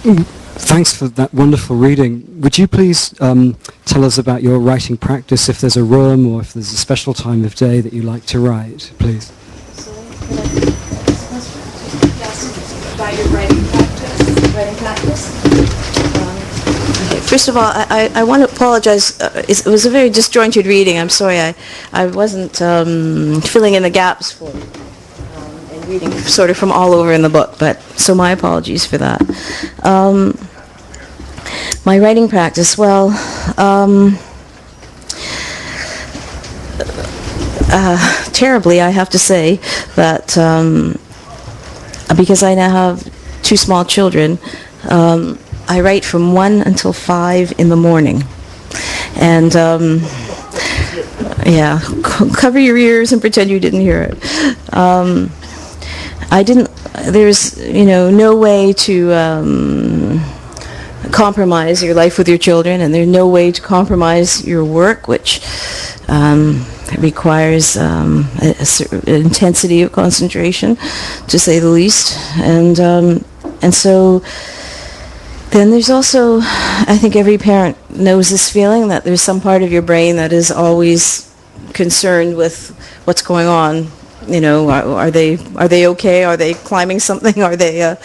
Thanks for that wonderful reading. Would you please tell us about your writing practice, if there's a room or if there's a special time of day that you like to write, please? About your writing practice? First of all, I want to apologize. It was a very disjointed reading. I'm sorry. I wasn't filling in the gaps for and reading sort of from all over in the book, but so my apologies for that. My writing practice, well, terribly, I have to say that because I now have 2 small children, I write from 1 until 5 in the morning. And, yeah, cover your ears and pretend you didn't hear it. There's, no way to compromise your life with your children, and there's no way to compromise your work, which requires a certain intensity of concentration, to say the least. And so then there's also, I think every parent knows this feeling that there's some part of your brain that is always concerned with what's going on. Are they okay? Are they climbing something? Are they,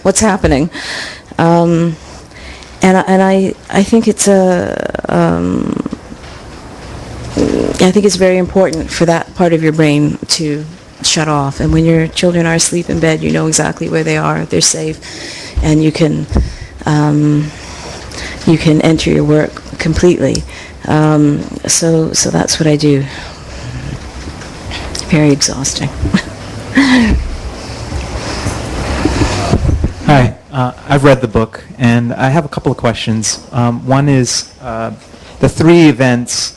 what's happening? And I think it's I think it's very important for that part of your brain to shut off. And when your children are asleep in bed, you know exactly where they are. They're safe, and you can enter your work completely. So that's what I do. Very exhausting. Hi, I've read the book, and I have a couple of questions. One is the 3 events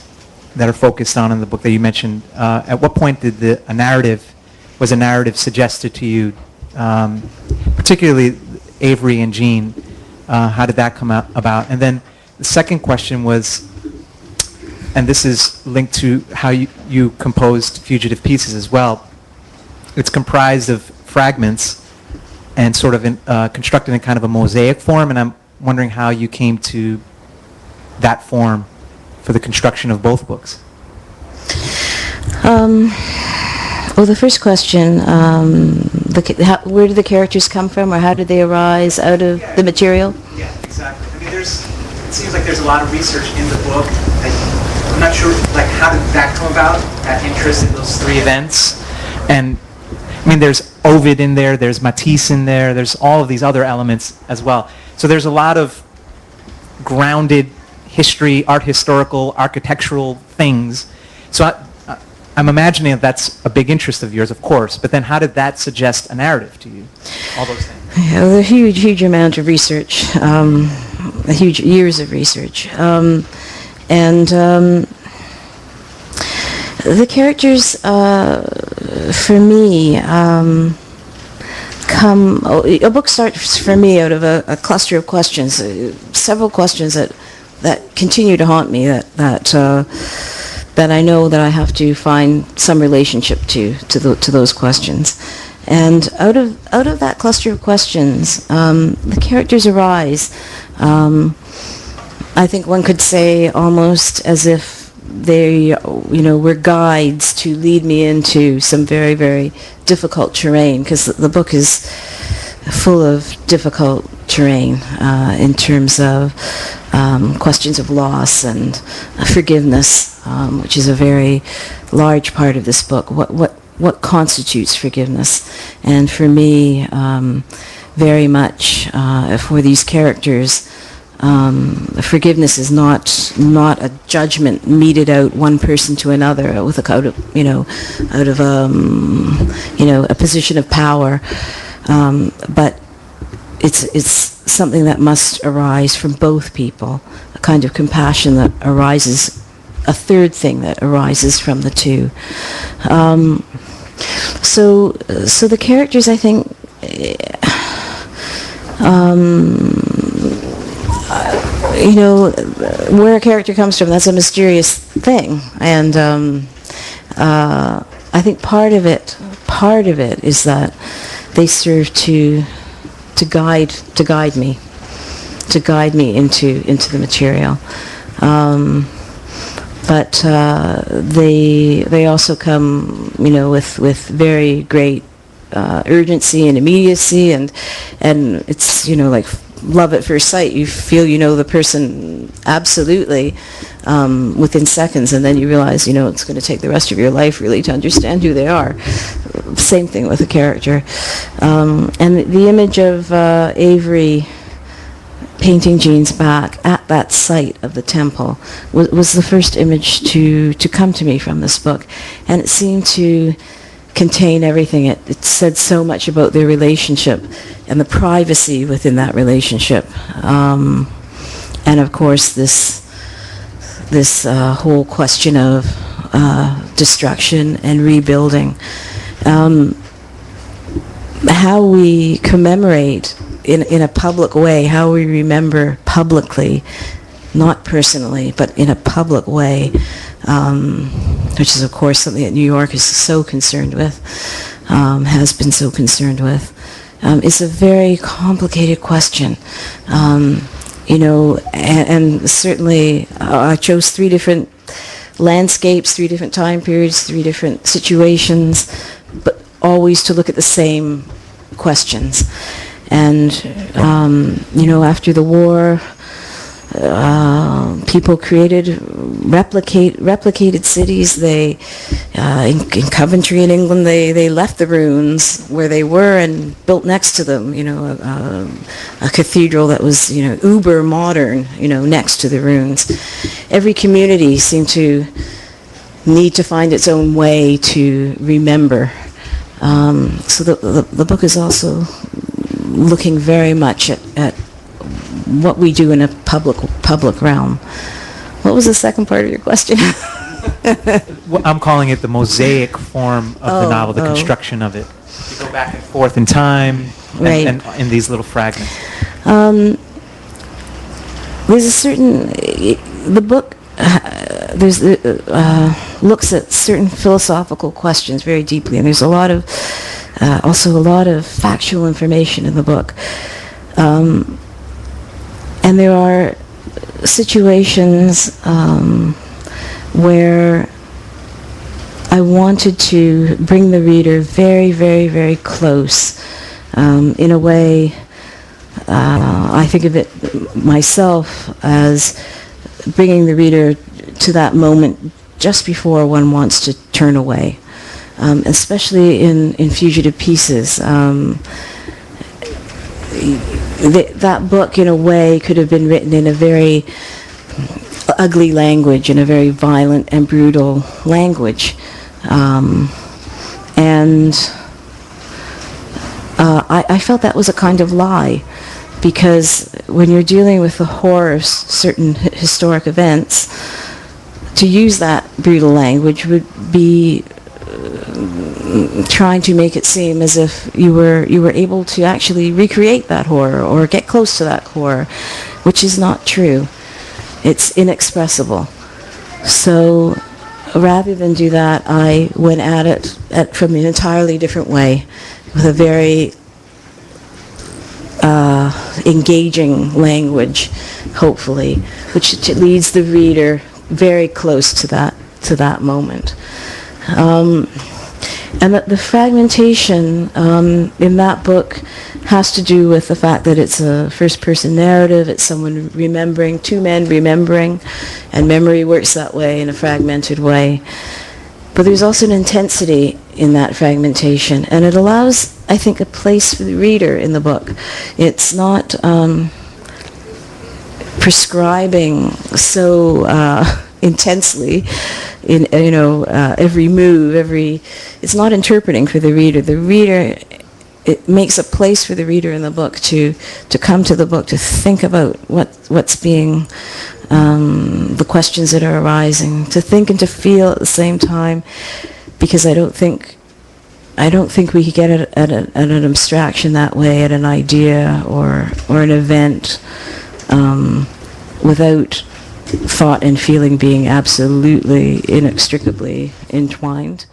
that are focused on in the book that you mentioned. At what point did was a narrative suggested to you, particularly Avery and Jean? How did that come about? And then the second question was, and this is linked to how you composed Fugitive Pieces as well. It's comprised of fragments and sort of constructed in kind of a mosaic form, and I'm wondering how you came to that form for the construction of both books. Well, the first question, where do the characters come from, or how did they arise out of the material? Yeah, exactly. I mean, it seems like there's a lot of research in the book. I'm not sure, how did that come about, that interest in those 3 events? And, I mean, there's Ovid in there, there's Matisse in there, there's all of these other elements as well. So there's a lot of grounded history, art historical, architectural things. So I'm imagining that's a big interest of yours, of course, but then how did that suggest a narrative to you? All those things. Yeah, a huge amount of research, huge years of research. And the characters, for me, a book starts for me out of a cluster of questions, several questions that continue to haunt me, that I know that I have to find some relationship to those questions. And out of that cluster of questions, the characters arise. I think one could say almost as if they, were guides to lead me into some very, very difficult terrain, because the book is full of difficult terrain in terms of questions of loss and forgiveness, which is a very large part of this book. What constitutes forgiveness? And for me, very much for these characters, forgiveness is not a judgment meted out one person to another out of a position of power, but it's something that must arise from both people, a kind of compassion that arises, a third thing that arises from the two. So the characters, I think, where a character comes from, that's a mysterious thing, and I think part of it is that they serve to guide me into the material. But they also come, with very great urgency and immediacy, and it's like love at first sight. You feel the person absolutely within seconds, and then you realize it's going to take the rest of your life really to understand who they are. Same thing with a character, and the image of Avery painting Jean's back at that site of the temple was the first image to come to me from this book, and it seemed to contain everything. It said so much about their relationship and the privacy within that relationship, and of course this whole question of destruction and rebuilding. How we commemorate in a public way, how we remember publicly, not personally, but in a public way, which is of course something that New York is so concerned with, has been so concerned with. It's a very complicated question. And certainly I chose 3 different landscapes, 3 different time periods, 3 different situations, but always to look at the same questions. And, after the war, people replicated cities. They, in Coventry in England, they left the ruins where they were and built next to them, a cathedral that was, uber modern, next to the ruins. Every community seemed to need to find its own way to remember. So the book is also looking very much at what we do in a public realm. What was the second part of your question? Well, I'm calling it the mosaic form of the novel, the construction of it. You go back and forth in time, right, and in these little fragments. There's a certain, the book looks at certain philosophical questions very deeply, and there's also a lot of factual information in the book. And there are situations where I wanted to bring the reader very, very, very close. In a way, I think of it myself as bringing the reader to that moment just before one wants to turn away. Especially in Fugitive Pieces. That book, in a way, could have been written in a very ugly language, in a very violent and brutal language. And I felt that was a kind of lie, because when you're dealing with the horror of certain historic events, to use that brutal language would be trying to make it seem as if you were able to actually recreate that horror or get close to that horror, which is not true. It's inexpressible. So rather than do that, I went at it from an entirely different way, with a very engaging language, hopefully, which leads the reader very close to that moment. And the fragmentation in that book has to do with the fact that it's a first-person narrative. It's someone remembering, 2 men remembering, and memory works that way, in a fragmented way. But there's also an intensity in that fragmentation, and it allows, I think, a place for the reader in the book. It's not prescribing so intensely in every move, it's not interpreting for the reader. The reader, it makes a place for the reader in the book to come to the book, to think about what's being, the questions that are arising, to think and to feel at the same time, because I don't think we could get at an abstraction that way, at an idea or an event, without thought and feeling being absolutely inextricably entwined.